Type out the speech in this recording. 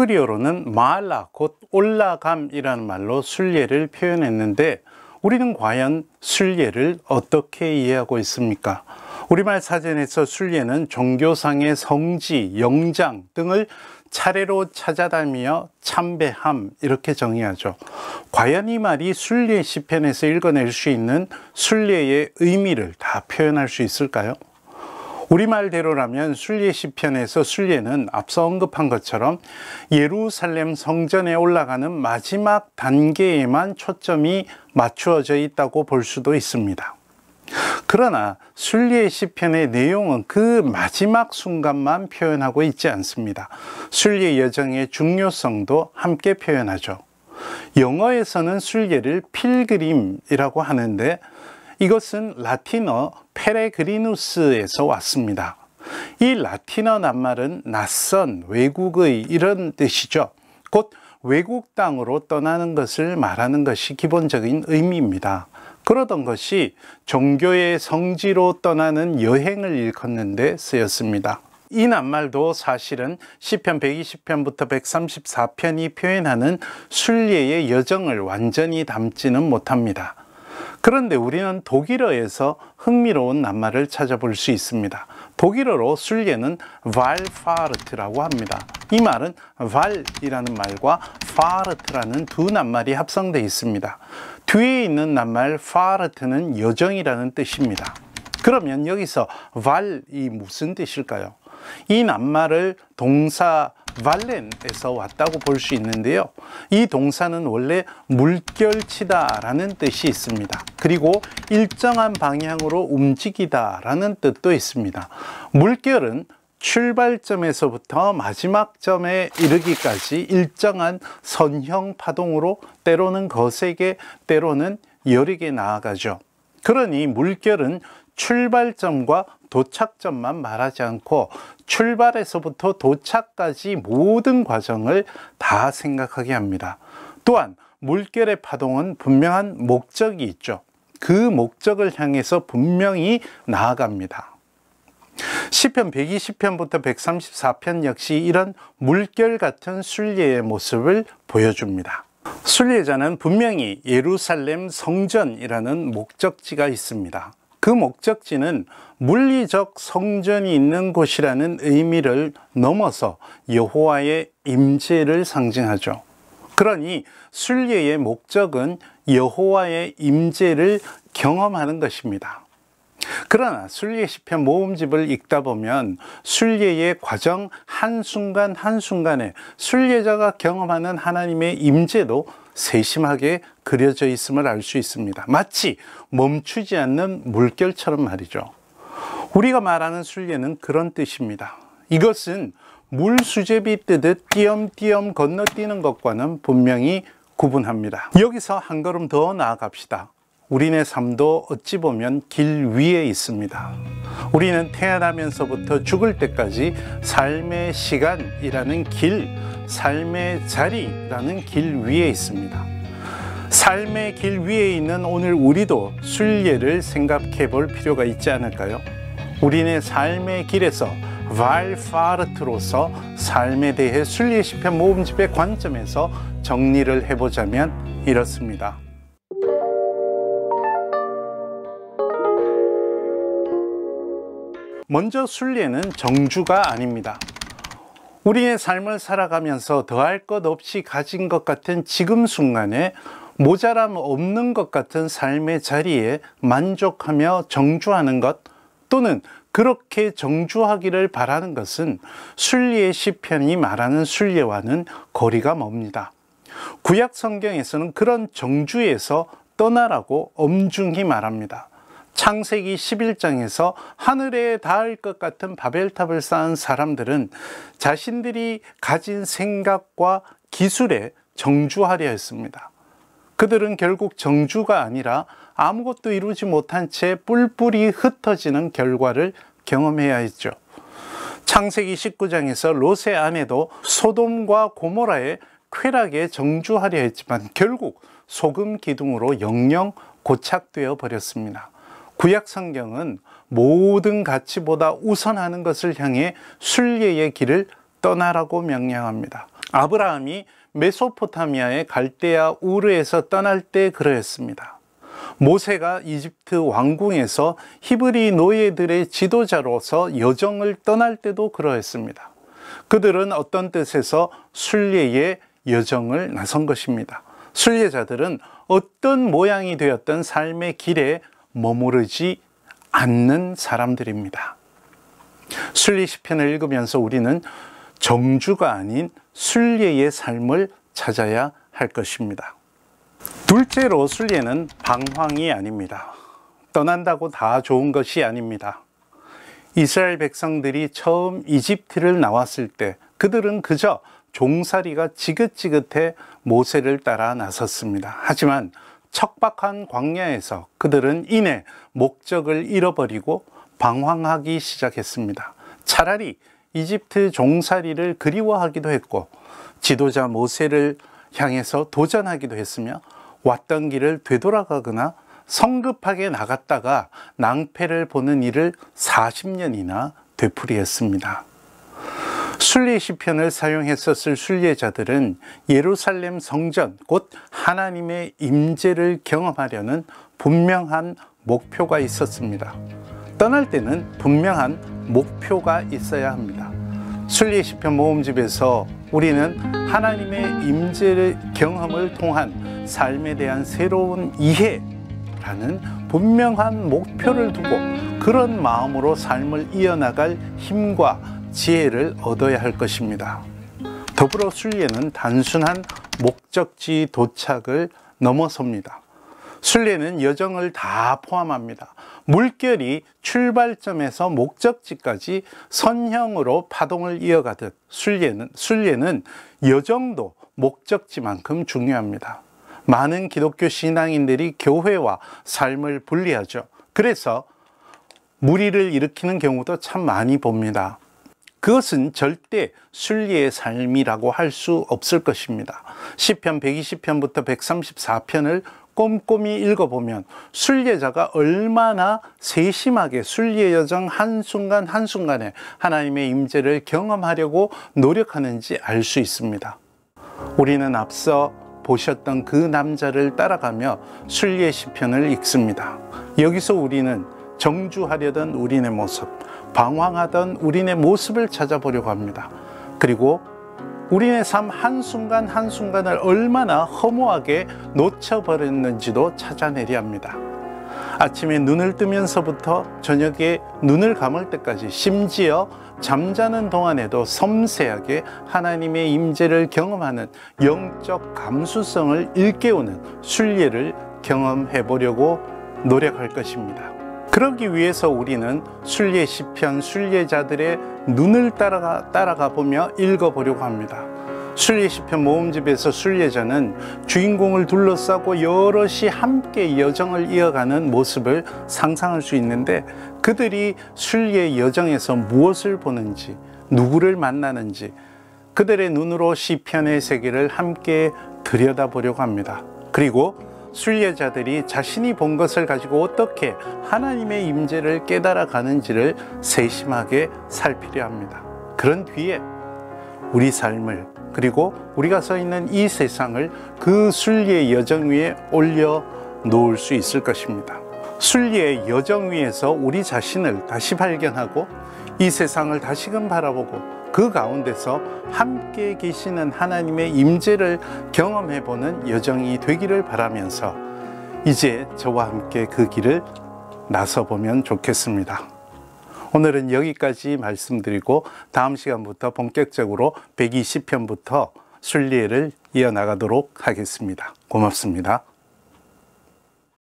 히브리어로는 마알라, 곧 올라감이라는 말로 순례를 표현했는데 우리는 과연 순례를 어떻게 이해하고 있습니까? 우리말 사전에서 순례는 종교상의 성지, 영장 등을 차례로 찾아다니며 참배함 이렇게 정의하죠. 과연 이 말이 순례 시편에서 읽어낼 수 있는 순례의 의미를 다 표현할 수 있을까요? 우리말대로라면 순례 시편에서 순례는 앞서 언급한 것처럼 예루살렘 성전에 올라가는 마지막 단계에만 초점이 맞추어져 있다고 볼 수도 있습니다. 그러나 순례 시편의 내용은 그 마지막 순간만 표현하고 있지 않습니다. 순례 여정의 중요성도 함께 표현하죠. 영어에서는 순례를 필그림이라고 하는데 이것은 라틴어 페레그리누스에서 왔습니다. 이 라틴어 낱말은 낯선, 외국의 이런 뜻이죠. 곧 외국 땅으로 떠나는 것을 말하는 것이 기본적인 의미입니다. 그러던 것이 종교의 성지로 떠나는 여행을 일컫는 데 쓰였습니다. 이 낱말도 사실은 시편 120편부터 134편이 표현하는 순례의 여정을 완전히 담지는 못합니다. 그런데 우리는 독일어에서 흥미로운 낱말을 찾아볼 수 있습니다. 독일어로 순례는 Wallfahrt라고 합니다. 이 말은 Wall이라는 말과 Fahrt라는 두 낱말이 합성되어 있습니다. 뒤에 있는 낱말 Fahrt는 여정이라는 뜻입니다. 그러면 여기서 Wall이 무슨 뜻일까요? 이 낱말을 동사 발렌에서 왔다고 볼 수 있는데요. 이 동사는 원래 물결치다 라는 뜻이 있습니다. 그리고 일정한 방향으로 움직이다 라는 뜻도 있습니다. 물결은 출발점에서부터 마지막 점에 이르기까지 일정한 선형 파동으로 때로는 거세게 때로는 여리게 나아가죠. 그러니 물결은 출발점과 도착점만 말하지 않고 출발에서부터 도착까지 모든 과정을 다 생각하게 합니다. 또한 물결의 파동은 분명한 목적이 있죠. 그 목적을 향해서 분명히 나아갑니다. 시편 120편부터 134편 역시 이런 물결 같은 순례의 모습을 보여줍니다. 순례자는 분명히 예루살렘 성전이라는 목적지가 있습니다. 그 목적지는 물리적 성전이 있는 곳이라는 의미를 넘어서 여호와의 임재를 상징하죠. 그러니 순례의 목적은 여호와의 임재를 경험하는 것입니다. 그러나 순례 시편 모음집을 읽다 보면 순례의 과정 한순간 한순간에 순례자가 경험하는 하나님의 임재도 세심하게 그려져 있음을 알 수 있습니다. 마치 멈추지 않는 물결처럼 말이죠. 우리가 말하는 순례는 그런 뜻입니다. 이것은 물수제비 뜨듯 띄엄띄엄 건너뛰는 것과는 분명히 구분합니다. 여기서 한 걸음 더 나아갑시다. 우리네 삶도 어찌 보면 길 위에 있습니다. 우리는 태어나면서부터 죽을 때까지 삶의 시간이라는 길, 삶의 자리라는 길 위에 있습니다. 삶의 길 위에 있는 오늘 우리도 순례를 생각해 볼 필요가 있지 않을까요? 우리네 삶의 길에서 Wallfahrt로서 삶에 대해 순례 시편 모음집의 관점에서 정리를 해보자면 이렇습니다. 먼저 순례는 정주가 아닙니다. 우리의 삶을 살아가면서 더할 것 없이 가진 것 같은 지금 순간에 모자람 없는 것 같은 삶의 자리에 만족하며 정주하는 것, 또는 그렇게 정주하기를 바라는 것은 순례의 시편이 말하는 순례와는 거리가 멉니다. 구약 성경에서는 그런 정주에서 떠나라고 엄중히 말합니다. 창세기 11장에서 하늘에 닿을 것 같은 바벨탑을 쌓은 사람들은 자신들이 가진 생각과 기술에 정주하려 했습니다. 그들은 결국 정주가 아니라 아무것도 이루지 못한 채 뿔뿔이 흩어지는 결과를 경험해야 했죠. 창세기 19장에서 롯의 아내도 소돔과 고모라의 쾌락에 정주하려 했지만 결국 소금 기둥으로 영영 고착되어 버렸습니다. 구약 성경은 모든 가치보다 우선하는 것을 향해 순례의 길을 떠나라고 명령합니다. 아브라함이 메소포타미아의 갈대아 우르에서 떠날 때 그러했습니다. 모세가 이집트 왕궁에서 히브리 노예들의 지도자로서 여정을 떠날 때도 그러했습니다. 그들은 어떤 뜻에서 순례의 여정을 나선 것입니다. 순례자들은 어떤 모양이 되었던 삶의 길에 머무르지 않는 사람들입니다. 순례 시편을 읽으면서 우리는 정주가 아닌 순례의 삶을 찾아야 할 것입니다. 둘째로 순례는 방황이 아닙니다. 떠난다고 다 좋은 것이 아닙니다. 이스라엘 백성들이 처음 이집트를 나왔을 때 그들은 그저 종살이가 지긋지긋해 모세를 따라 나섰습니다. 하지만 척박한 광야에서 그들은 이내 목적을 잃어버리고 방황하기 시작했습니다. 차라리 이집트 종살이를 그리워하기도 했고 지도자 모세를 향해서 도전하기도 했으며 왔던 길을 되돌아가거나 성급하게 나갔다가 낭패를 보는 일을 40년이나 되풀이했습니다. 순례 시편을 사용했었을 순례자들은 예루살렘 성전, 곧 하나님의 임재를 경험하려는 분명한 목표가 있었습니다. 떠날 때는 분명한 목표가 있어야 합니다. 순례 시편 모음집에서 우리는 하나님의 임재의 경험을 통한 삶에 대한 새로운 이해라는 분명한 목표를 두고 그런 마음으로 삶을 이어나갈 힘과 지혜를 얻어야 할 것입니다. 더불어 순례는 단순한 목적지 도착을 넘어섭니다. 순례는 여정을 다 포함합니다. 물결이 출발점에서 목적지까지 선형으로 파동을 이어가듯 순례는 여정도 목적지만큼 중요합니다. 많은 기독교 신앙인들이 교회와 삶을 분리하죠. 그래서 무리를 일으키는 경우도 참 많이 봅니다. 그것은 절대 순례의 삶이라고 할 수 없을 것입니다. 시편 120편부터 134편을 꼼꼼히 읽어보면 순례자가 얼마나 세심하게 순례 여정 한순간 한순간에 하나님의 임재를 경험하려고 노력하는지 알 수 있습니다. 우리는 앞서 보셨던 그 남자를 따라가며 순례 시편을 읽습니다. 여기서 우리는 정주하려던 우리네 모습, 방황하던 우리네 모습을 찾아보려고 합니다. 그리고 우리네 삶 한순간 한순간을 얼마나 허무하게 놓쳐버렸는지도 찾아내려 합니다. 아침에 눈을 뜨면서부터 저녁에 눈을 감을 때까지, 심지어 잠자는 동안에도 섬세하게 하나님의 임재를 경험하는 영적 감수성을 일깨우는 순례를 경험해 보려고 노력할 것입니다. 그러기 위해서 우리는 순례 시편 순례자들의 눈을 따라가 보며 읽어보려고 합니다. 순례 시편 모음집에서 순례자는 주인공을 둘러싸고 여럿이 함께 여정을 이어가는 모습을 상상할 수 있는데, 그들이 순례 여정에서 무엇을 보는지, 누구를 만나는지 그들의 눈으로 시편의 세계를 함께 들여다보려고 합니다. 그리고 순례자들이 자신이 본 것을 가지고 어떻게 하나님의 임재를 깨달아 가는지를 세심하게 살피려 합니다. 그런 뒤에 우리 삶을, 그리고 우리가 서 있는 이 세상을 그 순례의 여정 위에 올려 놓을 수 있을 것입니다. 순례의 여정 위에서 우리 자신을 다시 발견하고 이 세상을 다시금 바라보고 그 가운데서 함께 계시는 하나님의 임재를 경험해보는 여정이 되기를 바라면서 이제 저와 함께 그 길을 나서보면 좋겠습니다. 오늘은 여기까지 말씀드리고 다음 시간부터 본격적으로 120편부터 순례를 이어나가도록 하겠습니다. 고맙습니다.